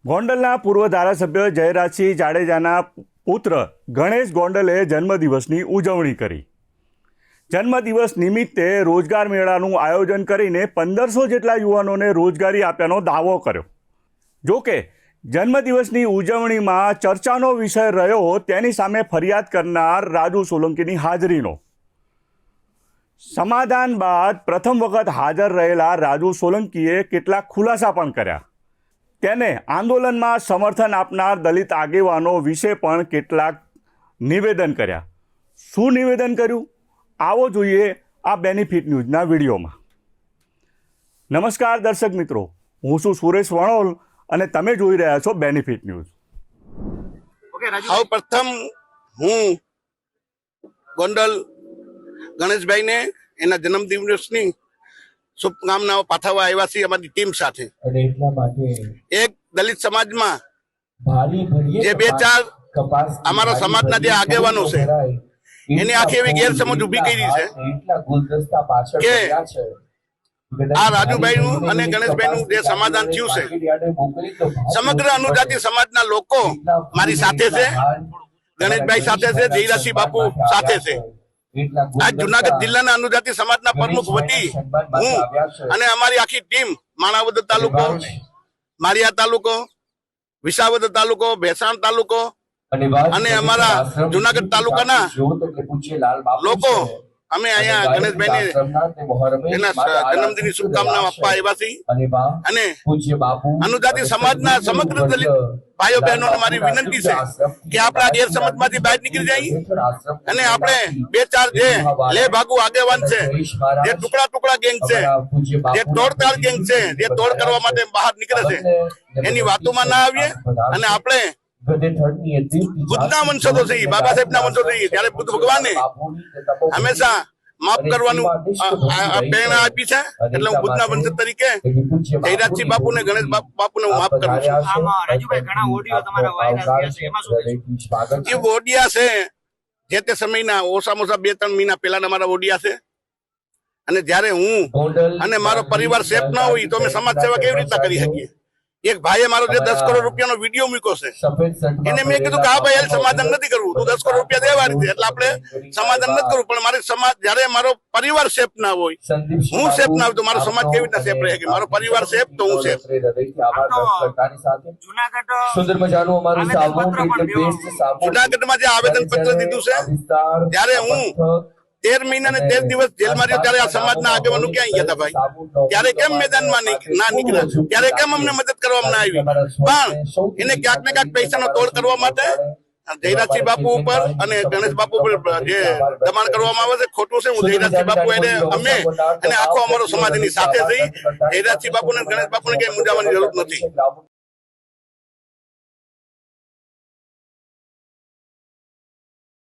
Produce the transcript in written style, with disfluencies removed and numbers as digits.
ગોંડલના પૂર્વ ધારાસભ્ય જયરાજસિંહ જાડેજાના પુત્ર ગણેશ ગોંડલે જન્મદિવસની ઉજવણી કરી। જન્મદિવસ નિમિત્તે રોજગાર મેળાનું આયોજન કરીને 1500 જેટલા યુવાનોને રોજગારી આપ્યાનો દાવો કર્યો। જો કે જન્મદિવસની ઉજવણીમાં ચર્ચાનો વિષય રહ્યો તેની સામે ફરિયાદ કરનાર રાજુ સોલંકીની હાજરીનો। સમાધાન બાદ પ્રથમ વખત હાજર રહેલા રાજુ સોલંકીએ કેટલાક ખુલાસા પણ કર્યા। તેને આંદોલનમાં સમર્થન આપનાર દલિત આગેવાનો વિશે પણ કેટલાક નિવેદન કર્યા। શું નિવેદન કર્યું આવો જોઈએ આ બેનિફિટ ન્યૂઝના વિડીયોમાં। નમસ્કાર દર્શક મિત્રો, હું છું સુરેશ વણોલ અને તમે જોઈ રહ્યા છો બેનિફિટ ન્યૂઝ। સૌ પ્રથમ હું ગોંડલ ગણેશભાઈને એના જન્મદિવસની શુભકામનાઓ પાઠવવા આવ્યા છીએ અમારી ટીમ સાથે। એક દલિત સમાજમાં જે બે ચાર અમારા સમાજના જે આગેવાનો છે એની આખી એવી ગેરસમજ ઉભી કરી છે કે આ રાજુભાઈનું અને ગણેશભાઈનું જે સમાધાન થયું છે, સમગ્ર અનુજાતિ સમાજના લોકો મારી સાથે છે, ગણેશભાઈ સાથે છે, જયરાજસિંહ બાપુ સાથે છે। આ જુનાગઢ જિલ્લાના અનુજાતિ સમાજના પ્રમુખ વતી હું અને અમારી આખી ટીમ માણાવદર તાલુકો, મારિયા તાલુકો, વિસાવદર તાલુકો, ભેસાણ તાલુકો અને અમારા જુનાગઢ તાલુકાના લોકો અમે અહીંયા ગણેશભાઈને એના જન્મદિનની શુભકામનાઓ આપવા આવ્યા છીએ। અને અનુજાતિ સમાજના સમગ્ર દલિત ભાઈઓ બહેનોને મારી વિનંતી છે કે આપણા ગેરસમજમાંથી બહાર નીકળી જઈએ અને આપણે બે ચાર જે લે ભાગુ આગેવાન છે, જે ટુકડા ટુકડા ગેંગ છે, જે તોડતાડ ગેંગ છે, જે તોડ કરવા માટે બહાર નીકળે છે, એની વાતોમાં ના આવીએ અને આપણે બુદ્ધના વંશજો છીએ, બાબા સાહેબના વંશજો છીએ, ત્યારે બુદ્ધ ભગવાને હંમેશા માફ કરવાનું પ્રેરણા આપી છે। એટલે હું બુદ્ધના વંશ તરીકે જયરાજસિંહ બાપુ ને ગણેશ બાપુને હું માફ કરું છું। એ ઓડિયા છે જે તે સમયના ઓછામાં ઓછા 2-3 મહિના પહેલાના મારા ઓડિયા છે। અને જયારે હું અને મારો પરિવાર સેફ ના હોય તો અમે સમાજ સેવા કેવી રીતના કરી શકીએ? એક ભાઈએ મારો જે 10 કરોડ રૂપિયાનો વિડીયો મૂક્યો છે એને મેં કીધું કે હા ભાઈ હાલ સમાધાન નથી કરવું, તું 10 કરોડ રૂપિયા દેવા રીતે એટલે આપણે સમાધાન નથી કરવું, પણ મારી સમાજ જયારે મારો પરિવાર સેફ ના હોય, હું સેફ ના હોય તો મારો સમાજ કેવી રીતના સેફ રહે? કે મારો પરિવાર સેફ તો હું સેફ। જુનાગઢમાં જે આવેદન પત્ર દીધું છે ત્યારે હું 13 મહિના ને 13 દિવસ જેલમાં રહ્યો, ત્યારે આ સમાજના આગેવાનો ક્યાં ગયા હતા ભાઈ? ત્યારે કેમ મેદાનમાં ના નીકળ્યા? ત્યારે કેમ અમને મદદ કરવામાં ના આવી? પણ એને ક્યાંક ને ક્યાંક પૈસાનો તોડ કરવા માટે જયરાજસિંહ બાપુ ઉપર અને ગણેશ બાપુ ઉપર જે દબાણ કરવામાં આવે છે ખોટું છે। હું જયરાજસિંહ બાપુ એને અમે અને આખો અમારો સમાજ એની સાથે થઈ। જયરાજસિંહ બાપુ ને ગણેશ બાપુ ને કઈ મૂંઝાવાની જરૂર નથી।